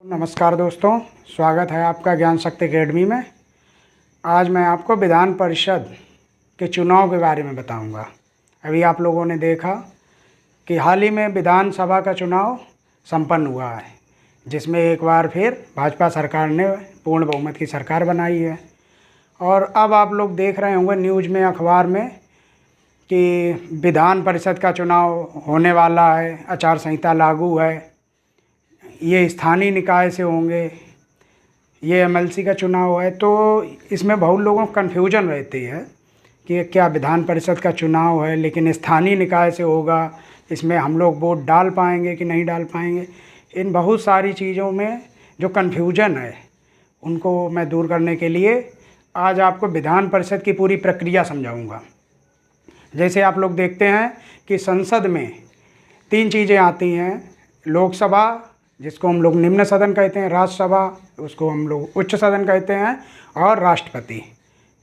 नमस्कार दोस्तों, स्वागत है आपका ज्ञान शक्ति अकेडमी में। आज मैं आपको विधान परिषद के चुनाव के बारे में बताऊंगा। अभी आप लोगों ने देखा कि हाल ही में विधानसभा का चुनाव संपन्न हुआ है, जिसमें एक बार फिर भाजपा सरकार ने पूर्ण बहुमत की सरकार बनाई है। और अब आप लोग देख रहे होंगे न्यूज़ में, अखबार में कि विधान परिषद का चुनाव होने वाला है, आचार संहिता लागू है, ये स्थानीय निकाय से होंगे, ये एमएलसी का चुनाव है। तो इसमें बहुत लोगों को कन्फ्यूजन रहती है कि क्या विधान परिषद का चुनाव है लेकिन स्थानीय निकाय से होगा, इसमें हम लोग वोट डाल पाएंगे कि नहीं डाल पाएंगे। इन बहुत सारी चीज़ों में जो कन्फ्यूजन है उनको मैं दूर करने के लिए आज आपको विधान परिषद की पूरी प्रक्रिया समझाऊंगा। जैसे आप लोग देखते हैं कि संसद में 3 चीज़ें आती हैं, लोकसभा जिसको हम लोग निम्न सदन कहते हैं, राज्यसभा उसको हम लोग उच्च सदन कहते हैं, और राष्ट्रपति।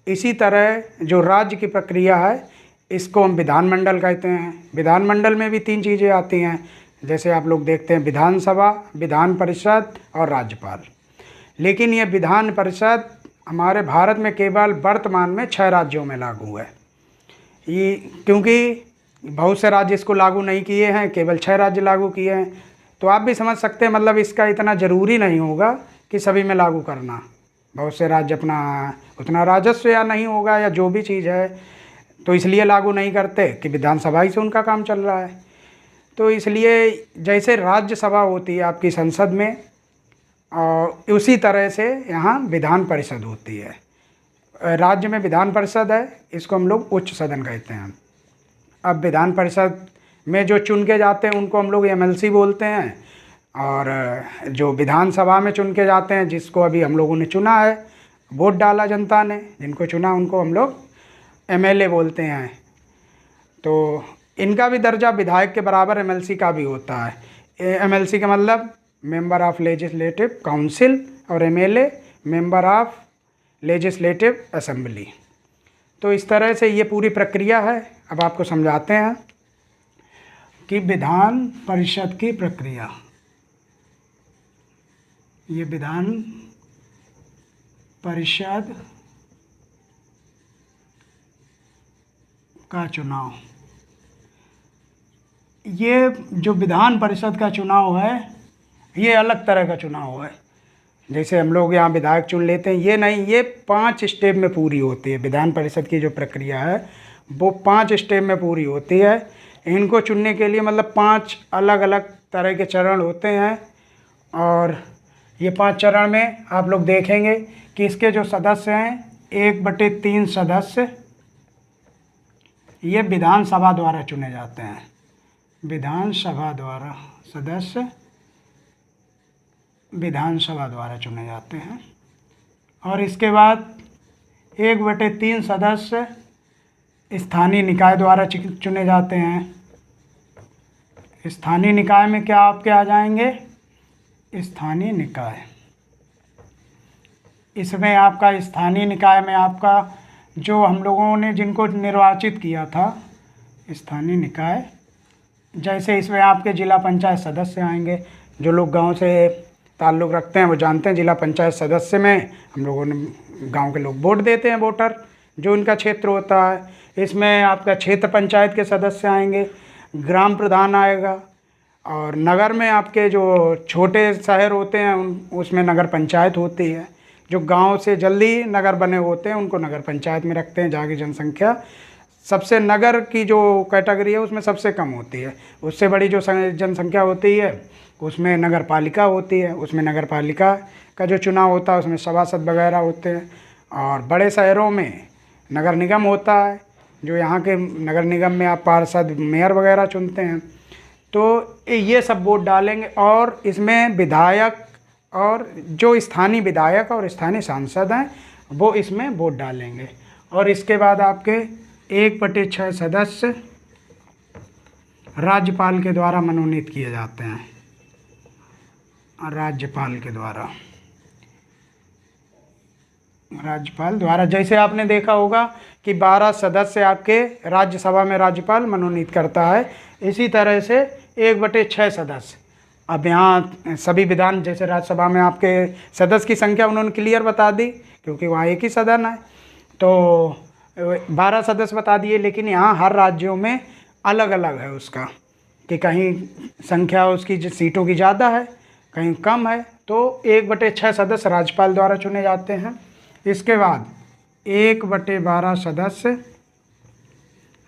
इसी तरह जो राज्य की प्रक्रिया है इसको हम विधानमंडल कहते हैं। विधानमंडल में भी 3 चीज़ें आती हैं, जैसे आप लोग देखते हैं विधानसभा, विधान परिषद और राज्यपाल। लेकिन ये विधान परिषद हमारे भारत में केवल वर्तमान में 6 राज्यों में लागू है। ये क्योंकि बहुत से राज्य इसको लागू नहीं किए हैं, केवल 6 राज्य लागू किए हैं। तो आप भी समझ सकते हैं, मतलब इसका इतना ज़रूरी नहीं होगा कि सभी में लागू करना। बहुत से राज्य अपना उतना राजस्व या नहीं होगा या जो भी चीज़ है, तो इसलिए लागू नहीं करते कि विधानसभा ही से उनका काम चल रहा है। तो इसलिए जैसे राज्यसभा होती है आपकी संसद में, और उसी तरह से यहाँ विधान परिषद होती है। राज्य में विधान परिषद है, इसको हम लोग उच्च सदन कहते हैं। अब विधान परिषद में जो चुन के जाते हैं उनको हम लोग एमएलसी बोलते हैं, और जो विधानसभा में चुन के जाते हैं, जिसको अभी हम लोगों ने चुना है, वोट डाला जनता ने, जिनको चुना उनको हम लोग एमएलए बोलते हैं। तो इनका भी दर्जा विधायक के बराबर एमएलसी का भी होता है। एमएलसी का मतलब मेंबर ऑफ लेजिस्लेटिव काउंसिल, और MLA member of legislative assembly. तो इस तरह से ये पूरी प्रक्रिया है। अब आपको समझाते हैं कि विधान परिषद की प्रक्रिया। ये विधान परिषद का चुनाव, ये जो विधान परिषद का चुनाव है ये अलग तरह का चुनाव है। जैसे हम लोग यहाँ विधायक चुन लेते हैं, ये नहीं, ये 5 स्टेप में पूरी होती है। विधान परिषद की जो प्रक्रिया है वो 5 स्टेप में पूरी होती है। इनको चुनने के लिए मतलब 5 अलग अलग तरह के चरण होते हैं, और ये 5 चरण में आप लोग देखेंगे कि इसके जो सदस्य हैं 1/3 सदस्य ये विधानसभा द्वारा चुने जाते हैं। विधानसभा द्वारा सदस्य विधानसभा द्वारा चुने जाते हैं। और इसके बाद 1/3 सदस्य स्थानीय निकाय द्वारा चुने जाते हैं। स्थानीय निकाय में क्या आपके आ जाएंगे, स्थानीय निकाय। इसमें आपका स्थानीय निकाय में आपका जो हम लोगों ने जिनको निर्वाचित किया था, स्थानीय निकाय, जैसे इसमें आपके जिला पंचायत सदस्य आएंगे। जो लोग गांव से ताल्लुक़ रखते हैं वो जानते हैं, जिला पंचायत सदस्य में हम लोगों ने गांव के लोग वोट देते हैं, वोटर जो इनका क्षेत्र होता है। इसमें आपका क्षेत्र पंचायत के सदस्य आएंगे, ग्राम प्रधान आएगा, और नगर में आपके जो छोटे शहर होते हैं उसमें नगर पंचायत होती है। जो गांव से जल्दी नगर बने होते हैं उनको नगर पंचायत में रखते हैं, जहाँ की जनसंख्या सबसे, नगर की जो कैटेगरी है उसमें सबसे कम होती है। उससे बड़ी जो जनसंख्या होती है उसमें नगर पालिका होती है। उसमें नगर पालिका का जो चुनाव होता है उसमें सभासद वगैरह होते हैं। और बड़े शहरों में नगर निगम होता है, जो यहाँ के नगर निगम में आप पार्षद, मेयर वगैरह चुनते हैं। तो ये सब वोट डालेंगे, और इसमें विधायक और जो स्थानीय विधायक और स्थानीय सांसद हैं वो इसमें वोट डालेंगे। और इसके बाद आपके 1/6 सदस्य राज्यपाल के द्वारा मनोनीत किए जाते हैं। राज्यपाल के द्वारा, राज्यपाल द्वारा, जैसे आपने देखा होगा कि 12 सदस्य आपके राज्यसभा में राज्यपाल मनोनीत करता है, इसी तरह से 1/6 सदस्य अब यहाँ सभी विधान, जैसे राज्यसभा में आपके सदस्य की संख्या उन्होंने क्लियर बता दी, क्योंकि वहाँ एक ही सदन है, तो 12 सदस्य बता दिए। लेकिन यहाँ हर राज्यों में अलग अलग है उसका, कि कहीं संख्या उसकी सीटों की ज़्यादा है, कहीं कम है। तो 1/6 सदस्य राज्यपाल द्वारा चुने जाते हैं। इसके बाद 1/12 सदस्य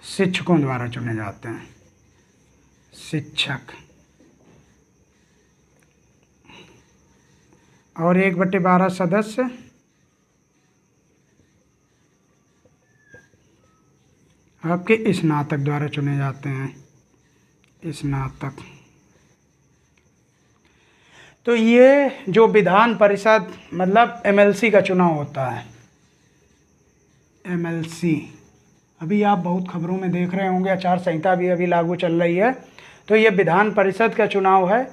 शिक्षकों द्वारा चुने जाते हैं, शिक्षक। और 1/12 सदस्य आपके स्नातक द्वारा चुने जाते हैं, स्नातक। तो ये जो विधान परिषद मतलब एमएलसी का चुनाव होता है, एमएलसी, अभी आप बहुत खबरों में देख रहे होंगे, आचार संहिता भी अभी लागू चल रही है। तो ये विधान परिषद का चुनाव है।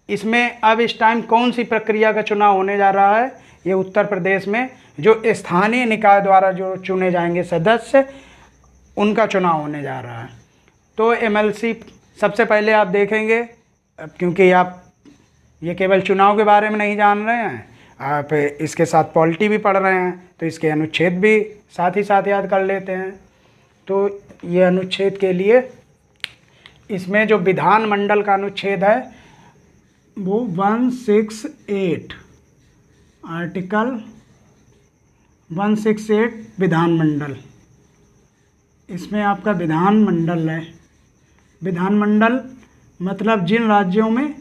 इसमें अब इस टाइम कौन सी प्रक्रिया का चुनाव होने जा रहा है? ये उत्तर प्रदेश में जो स्थानीय निकाय द्वारा जो चुने जाएंगे सदस्य, उनका चुनाव होने जा रहा है। तो एमएलसी सबसे पहले आप देखेंगे, क्योंकि आप ये केवल चुनाव के बारे में नहीं जान रहे हैं, आप इसके साथ पॉलिटी भी पढ़ रहे हैं, तो इसके अनुच्छेद भी साथ ही साथ याद कर लेते हैं। तो ये अनुच्छेद के लिए इसमें जो विधानमंडल का अनुच्छेद है वो 168, आर्टिकल 168 विधानमंडल, इसमें आपका विधानमंडल है। विधानमंडल मतलब जिन राज्यों में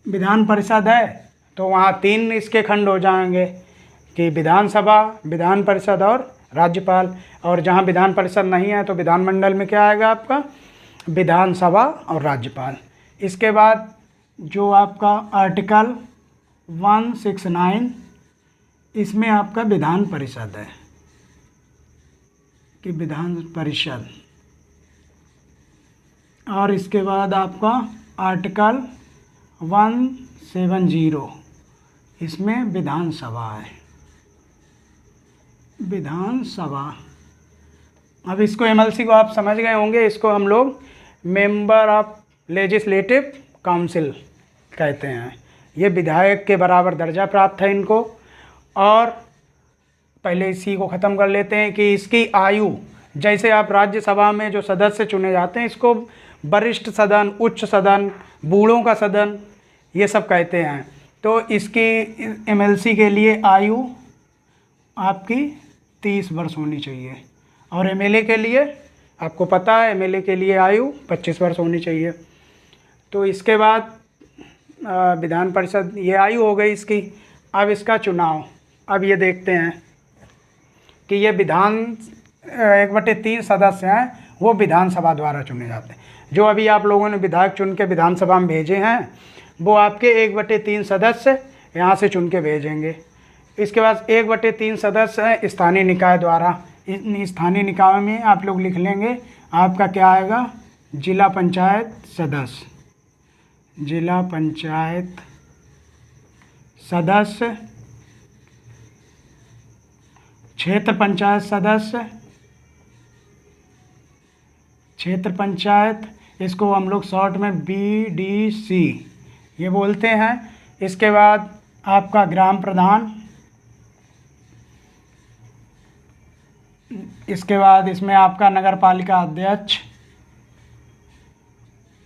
विधान परिषद है तो वहाँ 3 इसके खंड हो जाएंगे, कि विधानसभा, विधान परिषद और राज्यपाल। और जहाँ विधान परिषद नहीं है तो विधानमंडल में क्या आएगा आपका? विधानसभा और राज्यपाल। इसके बाद जो आपका आर्टिकल 169, इसमें आपका विधान परिषद है, कि विधान परिषद। और इसके बाद आपका आर्टिकल 170, इसमें विधानसभा है, विधानसभा। अब इसको एमएलसी को आप समझ गए होंगे, इसको हम लोग मेंबर ऑफ लेजिस्लेटिव काउंसिल कहते हैं। ये विधायक के बराबर दर्जा प्राप्त है इनको। और पहले इसी को ख़त्म कर लेते हैं कि इसकी आयु, जैसे आप राज्यसभा में जो सदस्य चुने जाते हैं, इसको वरिष्ठ सदन, उच्च सदन, बूढ़ों का सदन, ये सब कहते हैं। तो इसकी एमएलसी के लिए आयु आपकी 30 वर्ष होनी चाहिए। और एमएलए के लिए आपको पता है, एमएलए के लिए आयु 25 वर्ष होनी चाहिए। तो इसके बाद विधान परिषद, ये आयु हो गई इसकी। अब इसका चुनाव, अब ये देखते हैं कि ये विधान 1/3 सदस्य हैं, वो विधानसभा द्वारा चुने जाते हैं। जो अभी आप लोगों ने विधायक चुन के विधानसभा में भेजे हैं, वो आपके 1/3 सदस्य यहाँ से चुन के भेजेंगे। इसके बाद 1/3 सदस्य हैं स्थानीय निकाय द्वारा। इन स्थानीय निकाय में आप लोग लिख लेंगे, आपका क्या आएगा? जिला पंचायत सदस्य, जिला पंचायत सदस्य, क्षेत्र पंचायत सदस्य, क्षेत्र पंचायत, इसको हम लोग शॉर्ट में BDC ये बोलते हैं। इसके बाद आपका ग्राम प्रधान, इसके बाद इसमें आपका नगर पालिका अध्यक्ष,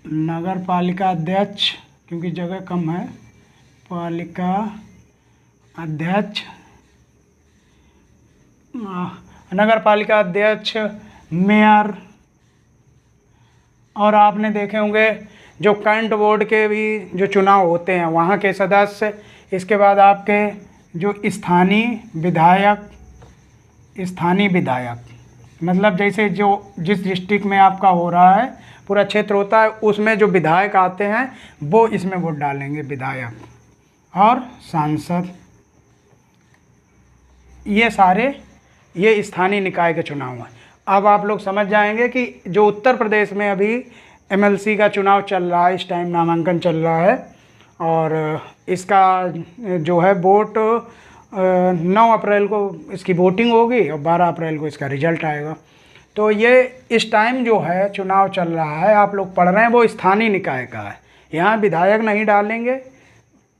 नगर पालिका अध्यक्ष क्योंकि जगह कम है, पालिका अध्यक्ष, नगर पालिका अध्यक्ष, मेयर। और आपने देखे होंगे जो कैंट बोर्ड के भी जो चुनाव होते हैं वहाँ के सदस्य। इसके बाद आपके जो स्थानीय विधायक, स्थानीय विधायक मतलब जैसे जो जिस डिस्ट्रिक्ट में आपका हो रहा है, पूरा क्षेत्र होता है, उसमें जो विधायक आते हैं वो इसमें वोट डालेंगे, विधायक। और सांसद, ये सारे ये स्थानीय निकाय के चुनाव हैं। अब आप लोग समझ जाएंगे कि जो उत्तर प्रदेश में अभी एमएलसी का चुनाव चल रहा है, इस टाइम नामांकन चल रहा है, और इसका जो है वोट 9 अप्रैल को इसकी वोटिंग होगी और 12 अप्रैल को इसका रिजल्ट आएगा। तो ये इस टाइम जो है चुनाव चल रहा है, आप लोग पढ़ रहे हैं, वो स्थानीय निकाय का है। यहाँ विधायक नहीं डालेंगे।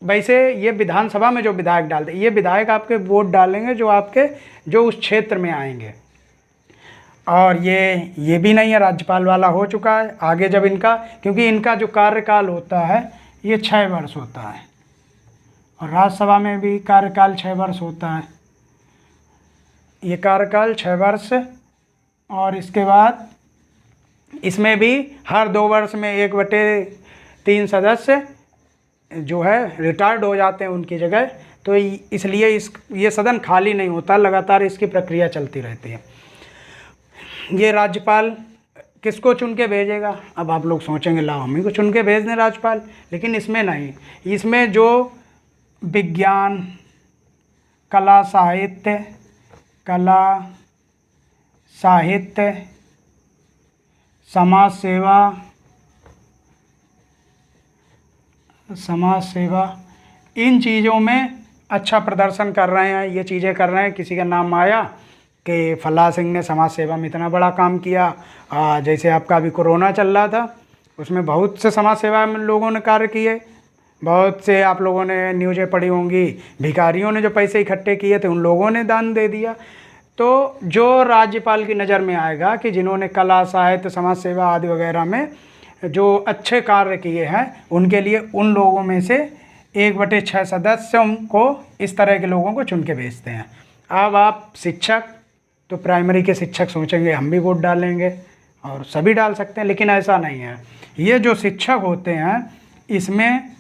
वैसे ये विधानसभा में जो विधायक डालते, ये विधायक आपके वोट डालेंगे जो उस क्षेत्र में आएंगे। और ये भी नहीं है, राज्यपाल वाला हो चुका है। आगे जब इनका, क्योंकि इनका जो कार्यकाल होता है ये 6 वर्ष होता है, और राज्यसभा में भी कार्यकाल 6 वर्ष होता है। ये कार्यकाल 6 वर्ष, और इसके बाद इसमें भी हर 2 वर्ष में 1/3 सदस्य जो है रिटायर्ड हो जाते हैं उनकी जगह। तो इसलिए ये सदन खाली नहीं होता, लगातार इसकी प्रक्रिया चलती रहती है। ये राज्यपाल किसको चुन के भेजेगा? अब आप लोग सोचेंगे लाओ हम ही को चुन के भेज दें राज्यपाल, लेकिन इसमें नहीं। इसमें जो विज्ञान, कला साहित्य, समाज सेवा, इन चीज़ों में अच्छा प्रदर्शन कर रहे हैं, ये चीज़ें कर रहे हैं। किसी का नाम आया कि फला सिंह ने समाज सेवा में इतना बड़ा काम किया। जैसे आपका अभी कोरोना चल रहा था, उसमें बहुत से समाज सेवा में लोगों ने कार्य किए। बहुत से आप लोगों ने न्यूज़ें पढ़ी होंगी, भिखारियों ने जो पैसे इकट्ठे किए थे उन लोगों ने दान दे दिया। तो जो राज्यपाल की नज़र में आएगा कि जिन्होंने कला, साहित्य, समाज सेवा आदि वगैरह में जो अच्छे कार्य किए हैं, उनके लिए उन लोगों में से 1/6 सदस्यों को, इस तरह के लोगों को चुन के भेजते हैं। अब आप शिक्षक, तो प्राइमरी के शिक्षक सोचेंगे हम भी वोट डालेंगे, और सभी डाल सकते हैं, लेकिन ऐसा नहीं है। ये जो शिक्षक होते हैं इसमें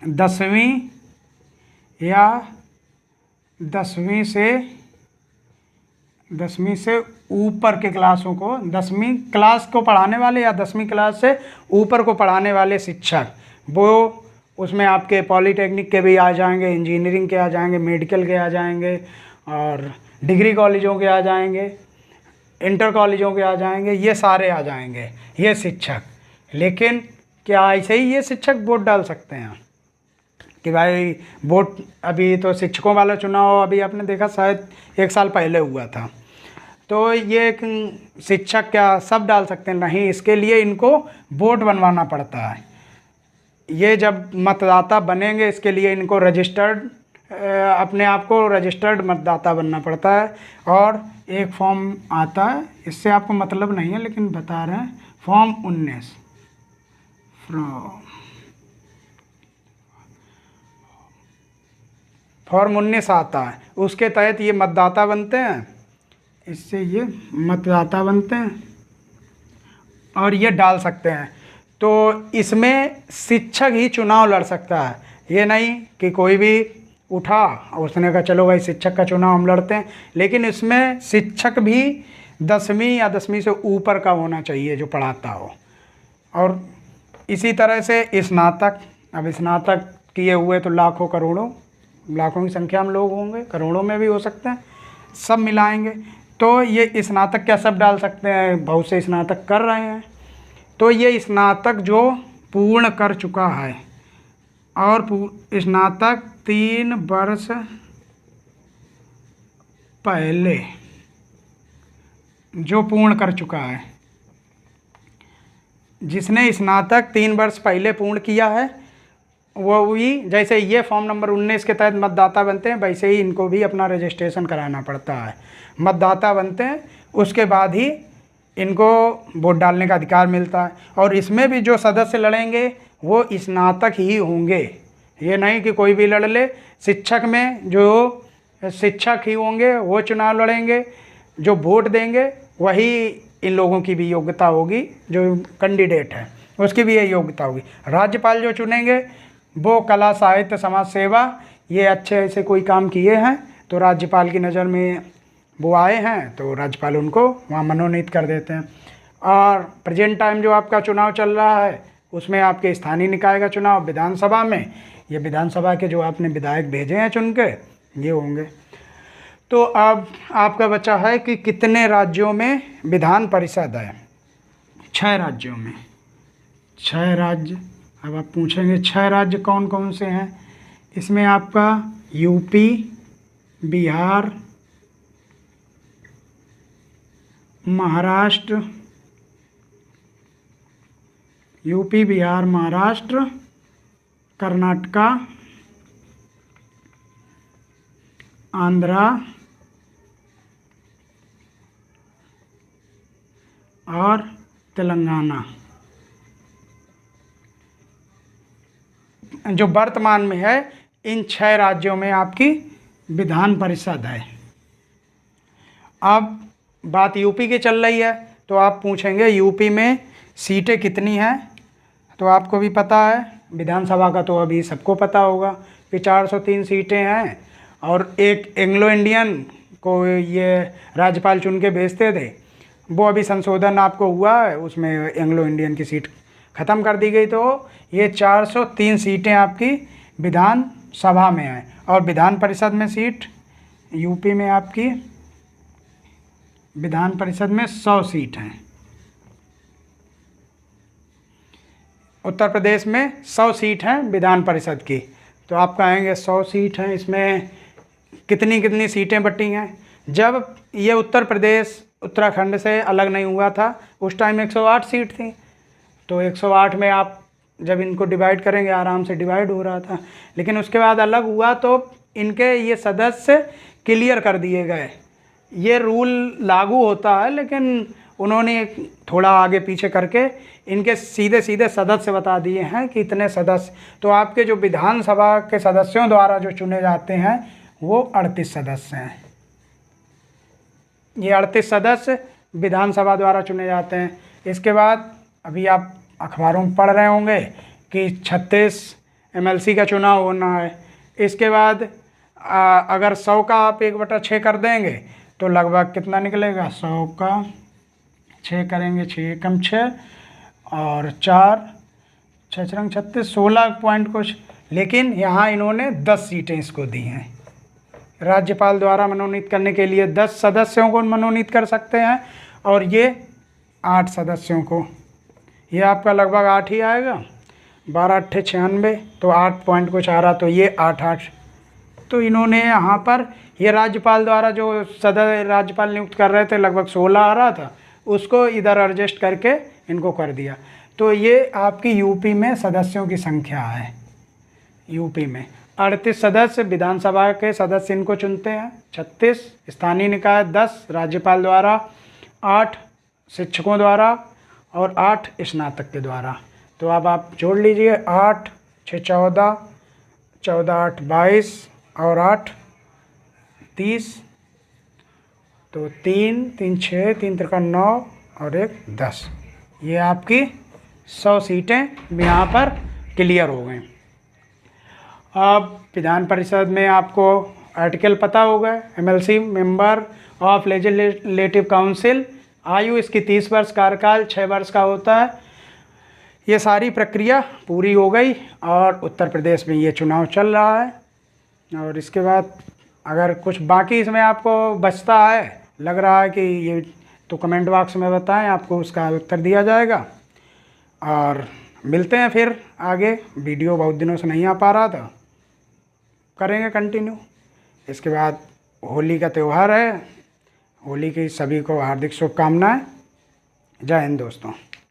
10वीं या 10वीं से ऊपर के क्लासों को, 10वीं क्लास को पढ़ाने वाले या 10वीं क्लास से ऊपर को पढ़ाने वाले शिक्षक, वो उसमें आपके पॉलीटेक्निक के भी आ जाएंगे, इंजीनियरिंग के आ जाएंगे, मेडिकल के आ जाएंगे, और डिग्री कॉलेजों के आ जाएंगे, इंटर कॉलेजों के आ जाएंगे, ये सारे आ जाएंगे ये शिक्षक। लेकिन क्या ऐसे ही ये शिक्षक वोट डाल सकते हैं कि भाई वोट? अभी तो शिक्षकों वाला चुनाव अभी आपने देखा शायद 1 साल पहले हुआ था, तो ये एक शिक्षक क्या सब डाल सकते हैं? नहीं, इसके लिए इनको वोट बनवाना पड़ता है। ये जब मतदाता बनेंगे, इसके लिए इनको रजिस्टर्ड, अपने आप को रजिस्टर्ड मतदाता बनना पड़ता है। और एक फॉर्म आता है, इससे आपको मतलब नहीं है लेकिन बता रहे हैं, फॉर्म 19 आता है, उसके तहत ये मतदाता बनते हैं। इससे ये मतदाता बनते हैं और ये डाल सकते हैं। तो इसमें शिक्षक ही चुनाव लड़ सकता है, ये नहीं कि कोई भी उठा और उसने कहा चलो भाई शिक्षक का चुनाव हम लड़ते हैं। लेकिन इसमें शिक्षक भी 10वीं या 10वीं से ऊपर का होना चाहिए जो पढ़ाता हो। और इसी तरह से स्नातक, अब स्नातक किए हुए तो लाखों की संख्या में लोग होंगे, करोड़ों में भी हो सकते हैं, सब मिलाएंगे। तो ये स्नातक क्या सब डाल सकते हैं? बहुत से स्नातक कर रहे हैं। तो ये स्नातक जो पूर्ण कर चुका है, और स्नातक 3 वर्ष पहले जो पूर्ण कर चुका है, जिसने स्नातक 3 वर्ष पहले पूर्ण किया है, वो भी जैसे ये फॉर्म नंबर 19 के तहत मतदाता बनते हैं, वैसे ही इनको भी अपना रजिस्ट्रेशन कराना पड़ता है। मतदाता बनते हैं, उसके बाद ही इनको वोट डालने का अधिकार मिलता है। और इसमें भी जो सदस्य लड़ेंगे वो स्नातक ही होंगे, ये नहीं कि कोई भी लड़ ले। शिक्षक में जो शिक्षक ही होंगे वो चुनाव लड़ेंगे, जो वोट देंगे वही इन लोगों की भी योग्यता होगी, जो कैंडिडेट है उसकी भी ये योग्यता होगी। राज्यपाल जो चुनेंगे वो कला, साहित्य, समाज सेवा, ये अच्छे ऐसे कोई काम किए हैं तो राज्यपाल की नज़र में वो आए हैं, तो राज्यपाल उनको वहाँ मनोनीत कर देते हैं। और प्रेजेंट टाइम जो आपका चुनाव चल रहा है उसमें आपके स्थानीय निकाय का चुनाव विधानसभा में, ये विधानसभा के जो आपने विधायक भेजे हैं चुन के, ये होंगे। तो अब आपका बचा है कि कितने राज्यों में विधान परिषद है? 6 राज्यों में, 6 राज्य। अब आप पूछेंगे 6 राज्य कौन कौन से हैं? इसमें आपका यूपी, बिहार, महाराष्ट्र, यूपी, बिहार, महाराष्ट्र, कर्नाटका, आंध्रा और तेलंगाना जो वर्तमान में है, इन 6 राज्यों में आपकी विधान परिषद है। अब बात यूपी की चल रही है, तो आप पूछेंगे यूपी में सीटें कितनी हैं, तो आपको भी पता है, विधानसभा का तो अभी सबको पता होगा कि 403 सीटें हैं। और एक एंग्लो इंडियन को ये राज्यपाल चुन के भेजते थे, वो अभी संशोधन आपको हुआ है, उसमें एंग्लो इंडियन की सीट ख़त्म कर दी गई। तो ये 403 सीटें आपकी विधानसभा में हैं। और विधान परिषद में सीट यूपी में आपकी विधान परिषद में 100 सीट हैं। उत्तर प्रदेश में 100 सीट हैं विधान परिषद की। तो आप कहेंगे 100 सीट हैं, इसमें कितनी कितनी सीटें बटी हैं। जब ये उत्तर प्रदेश उत्तराखंड से अलग नहीं हुआ था, उस टाइम 108 सीट थी। तो 108 में आप जब इनको डिवाइड करेंगे, आराम से डिवाइड हो रहा था। लेकिन उसके बाद अलग हुआ तो इनके ये सदस्य क्लियर कर दिए गए। ये रूल लागू होता है, लेकिन उन्होंने थोड़ा आगे पीछे करके इनके सीधे सीधे सदस्य बता दिए हैं कि इतने सदस्य। तो आपके जो विधानसभा के सदस्यों द्वारा जो चुने जाते हैं वो 38 सदस्य हैं। ये 38 सदस्य विधानसभा द्वारा चुने जाते हैं। इसके बाद अभी आप अखबारों में पढ़ रहे होंगे कि 36 MLC का चुनाव होना है। इसके बाद अगर 100 का आप 1/6 कर देंगे तो लगभग कितना निकलेगा, 100 का 6 करेंगे, 6 कम 6 और 4 6 36 16 पॉइंट कुछ। लेकिन यहाँ इन्होंने 10 सीटें इसको दी हैं। राज्यपाल द्वारा मनोनीत करने के लिए 10 सदस्यों को मनोनीत कर सकते हैं, और ये 8 सदस्यों को। ये आपका लगभग 8 ही आएगा, 12 8 96, तो 8 पॉइंट कुछ आ रहा, तो ये 8 तो इन्होंने यहाँ पर ये राज्यपाल द्वारा जो राज्यपाल नियुक्त कर रहे थे लगभग 16 आ रहा था, उसको इधर एडजस्ट करके इनको कर दिया। तो ये आपकी यूपी में सदस्यों की संख्या है। यूपी में 38 सदस्य विधानसभा के सदस्य इनको चुनते हैं, 36 स्थानीय निकाय, 10 राज्यपाल द्वारा, 8 शिक्षकों द्वारा और 8 स्नातक के द्वारा। तो अब आप जोड़ लीजिए, 8 6 14, 14 8 22 और 8 30, तो 3 3 6 3 3 9 और 1 10। ये आपकी 100 सीटें यहाँ पर क्लियर हो गई। अब विधान परिषद में आपको आर्टिकल पता होगा, MLC member of legislative council, आयु इसकी 30 वर्ष, कार्यकाल 6 वर्ष का होता है। ये सारी प्रक्रिया पूरी हो गई और उत्तर प्रदेश में ये चुनाव चल रहा है। और इसके बाद अगर कुछ बाकी इसमें आपको बचता है, लग रहा है कि ये, तो कमेंट बॉक्स में बताएं, आपको उसका उत्तर दिया जाएगा। और मिलते हैं फिर आगे। वीडियो बहुत दिनों से नहीं आ पा रहा था, करेंगे कंटिन्यू। इसके बाद होली का त्यौहार है, होली की सभी को हार्दिक शुभकामनाएं। जय हिंद दोस्तों।